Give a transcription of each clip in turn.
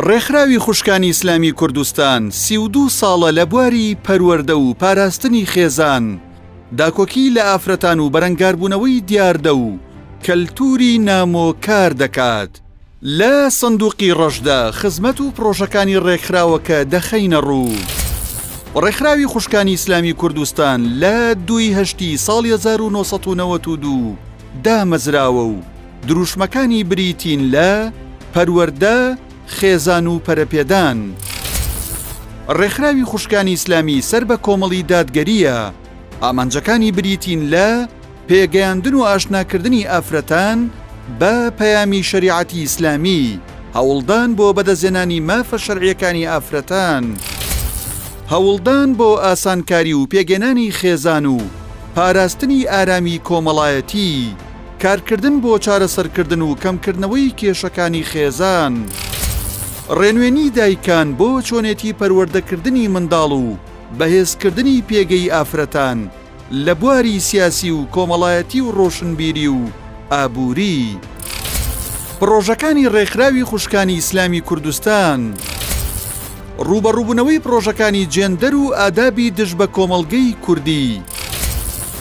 ڕێکخراوی خوشکانی ئیسلامی کوردستان 32 ساڵە لە بواری پەروەردە و پاراستنی خێزان، داکۆکی لە ئافرەتان و بەرەنگاربوونەوەی دیاردە و کەلتوری نامۆکار دەکات. لە سندوقی ڕەشدا خزمەت و پرۆژەکانی ڕێکخراوەکە دەخەینە ڕوو. ڕێکخراوی خوشکانی ئیسلامی کوردستان لە 2 هەشتی ساڵی 1992 دامەزراوە و دروشمەکانی بریتین لە پەروەردە، خێزان و پەرەپێدان. ڕێکخراوی خوشکانی ئیسلامی سەر بە کۆمەڵی دادگەریە، ئامانجەکانی بریتین لە پێگەیاندن و ئاشناکردنی ئافرەتان بە پەیامی شەریعەتی ئیسلامی، هەوڵدان بۆ بەدەستهێنانی مافە شەرعیەکانی ئافرەتان، هەوڵدان بۆ ئاسانکاری و پێگەێنانی خێزان و پاراستنی ئارامی کۆمەڵایەتی، کارکردن بۆ چارەسەرکردن و کەمکردنەوەی کێشەکانی خێزان، ڕێنوێنی دایکان بۆ چۆنێتی پەروەردەکردنی منداڵ و بەهێزکردنی پێگەی ئافرەتان لە بواری سیاسی و کۆمەڵایەتی و ڕۆشنبیری و ئابووری. پرۆژەکانی ڕێکخراوی خوشکانی ئیسلامی کوردستان، ڕوبەڕووبوونەوەی پرۆژەکانی جێندەر و ئادابی دژ بە کۆمەڵگەی کوردی.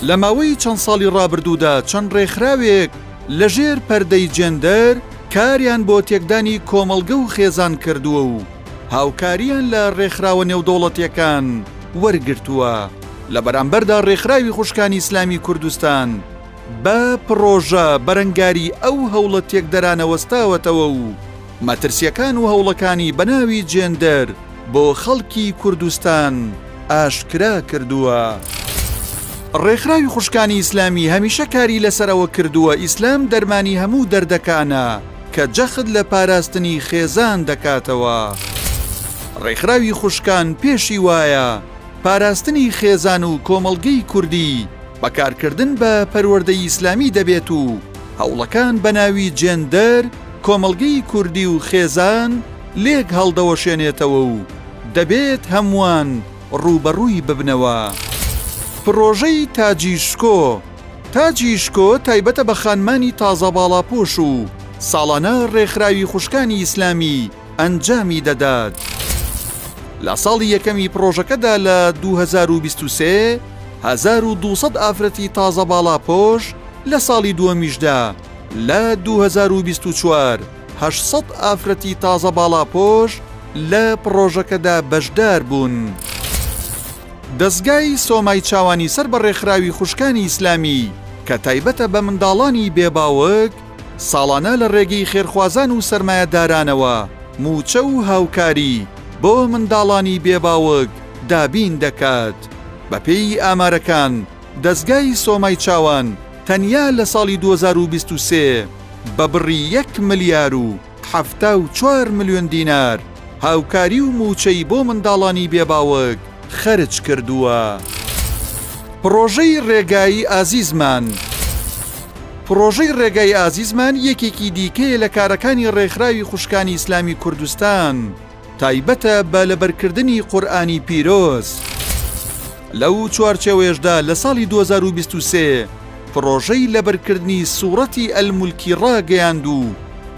لە ماوەی چەند ساڵی ڕابردوودا چەند ڕێکخراوێک لەژێر پەردەی جێندەر کاریان بۆ تێکدانی کۆمەڵگە و خێزان کردووە و هاوکاریان لە ڕێکخراوە نێودەوڵەتیەکان وەرگرتووە. لە بەرامبەردا ڕێکخراوی خوشکانی ئیسلامی کوردستان بە پرۆژە بەرەنگاری ئەو هەوڵە تێکدەرانە وەستاوەتەوە و مەترسیەکان و هەوڵەکانی بەناوی جێندەر بۆ خەڵکی کوردستان ئاشکرا کردووە. ڕێکخراوی خوشکانی ئیسلامی هەمیشە کاری لەسەرەوە کردووە ئیسلام دەرمانی هەموو دەردەکانە کە جەخت لە پاراستنی خێزان دەکاتەوە. ڕێکخراوی خوشکان پێشی وایە پاراستنی خێزان و کۆمەڵگەی کوردی بەکارکردن بە پەروەردەی ئیسلامی دەبێت و هەوڵەکان بەناوی جێندەر، کۆمەڵگەی کوردی و خێزان لێک هەڵدەوەشێنێتەوە و دەبێت هەمووان ڕوبەڕووی ببنەوە. پرۆژەی تاجیشکۆ تایبەتە بە خانمانی تازە باڵاپۆش و ساڵانە ڕێکخراوی خوشکانی ئیسلامی ئەنجامی دەدات. لە ساڵی یەکەمی پرۆژەکەدا لە 2023 1200 ئافرەتی تازە باڵاپۆش، لە ساڵی دووەمیشدا لە 2024 800 ئافرەتی تازە باڵاپۆش لە پرۆژەکەدا بەشدار بوون. دەستگای سۆمای چاوانی سەر بە ڕێکخراوی خوشکانی ئیسلامی کە تایبەتە بە منداڵانی بێباوەک، ساڵانە لە ڕێگەی خێرخوازان و سەرمایەدارانەوە موچە و هاوکاری بۆ منداڵانی بێباوەک دابین دەکات. بەپێی ئامارەکان دەستگای سۆمای چاوان تەنیا لە ساڵی 2023 بە بڕی 1 ملیار و 74 ملیۆن دینار هاوکاری و موچەی بۆ منداڵانی بێباوەک خەرج کردووە. پرۆژەی ڕێگایی ئازیزمان یەکێکی دیکەیە لە کارەکانی ڕێکخراوی خوشکانی ئیسلامی کوردستان، تایبەتە بە لەبەرکردنی قورئانی پیرۆز. لەو چوارچێوەیەشدا لە ساڵی 2023 پرۆژەی لەبەرکردنی سوورەتی ئەلمولکی ڕاگەیاند و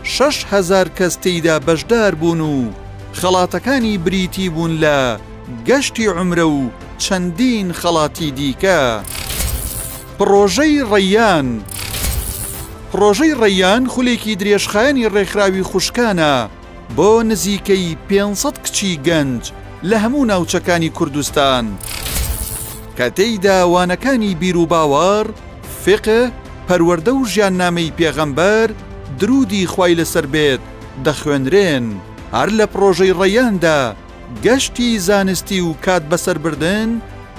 6,000 کەس تێیدا بەشدار بوون و خەڵاتەکانی بریتی بوون لە گەشتی عومرە و چەندین خەڵاتی دیکە. پرۆژەی ڕەیان خولێکی درێژخایەنی ڕێکخراوی خوشکانە بۆ نزیکەی 500 کچی گەنج لە هەموو ناوچەکانی کوردستان کە تێیدا وانەکانی بیر و باوەڕ، فقه، پەروەردە و ژیاننامەی پێغەمبەر، درودی خوای لەسەر بێت دەخوێنرێن. هەر لە پرۆژەی ڕەیاندا گەشتی زانستی و کات بەسەربردن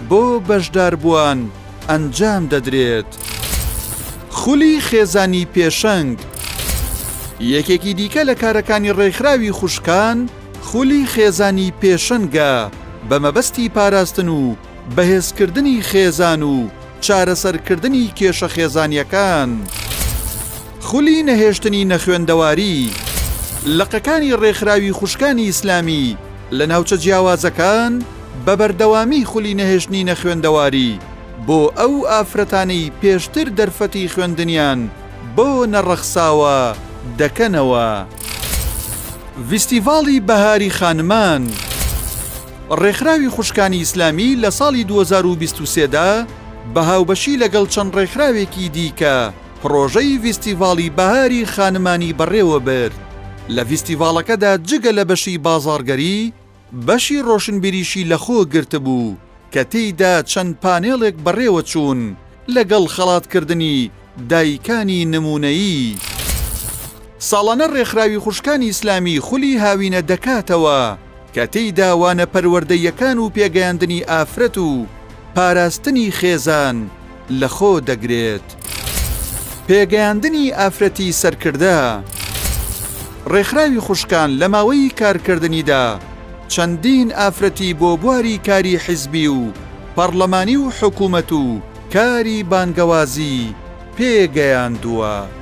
بۆ بەشداربووان ئەنجام دەدرێت. خولی خێزانی پێشەنگ یەکێکی دیکە لە کارەکانی ڕێکخراوی خوشکان خولی خێزانی پێشەنگە بە مەبەستی پاراستن و بەهێزکردنی خێزان و چارەسەرکردنی کێشە خێزانیەکان. خولی نەهێشتنی نەخوێندەواری لەقەکانی ڕێکخراوی خوشکانی ئیسلامی لە ناوچە جیاوازەکان بە بەردەوامی خولی نەهێشتنی نەخوێندەواری بۆ ئەو ئافرەتانەی پێشتر دەرفەتی خوێندنیان بۆ نەڕەخساوە دەکەنەوە. فیستیڤاڵی بەهاری خانمان ڕێکخراوی خوشکانی ئیسلامی لە ساڵی 2023دا بە هاوبەشی لەگەڵ چەند ڕێکخراوێکی دیکە پرۆژەی فیستیڤاڵی بەهاری خانمانی بەڕێوە برد. لە فیستیڤاڵەکەدا جگە لە بەشی بازاڕگەری بەشی ڕۆشنبیریشی لەخۆ گرتبوو کە تێیدا چەند پانێڵێک بەڕێوە چوون لەگەڵ خەڵاتکردنی دایکانی نمونەیی. ساڵانە ڕێکخراوی خوشکانی ئیسلامی خولی هاوینە دەکاتەوە کە تێیدا وانە پەروەردەیەکان و پێگەیاندنی ئافرەت و پاراستنی خێزان لەخۆ دەگرێت. پێگەیاندنی ئافرەتی سەرکردە ڕێکخراوی خوشکان لە ماوەی کارکردنیدا چەندین ئافرەتی بۆ بواری کاری حیزبی و پەرلەمانی و حکوومەت و کاری بانگەوازی پێگەیاندووە.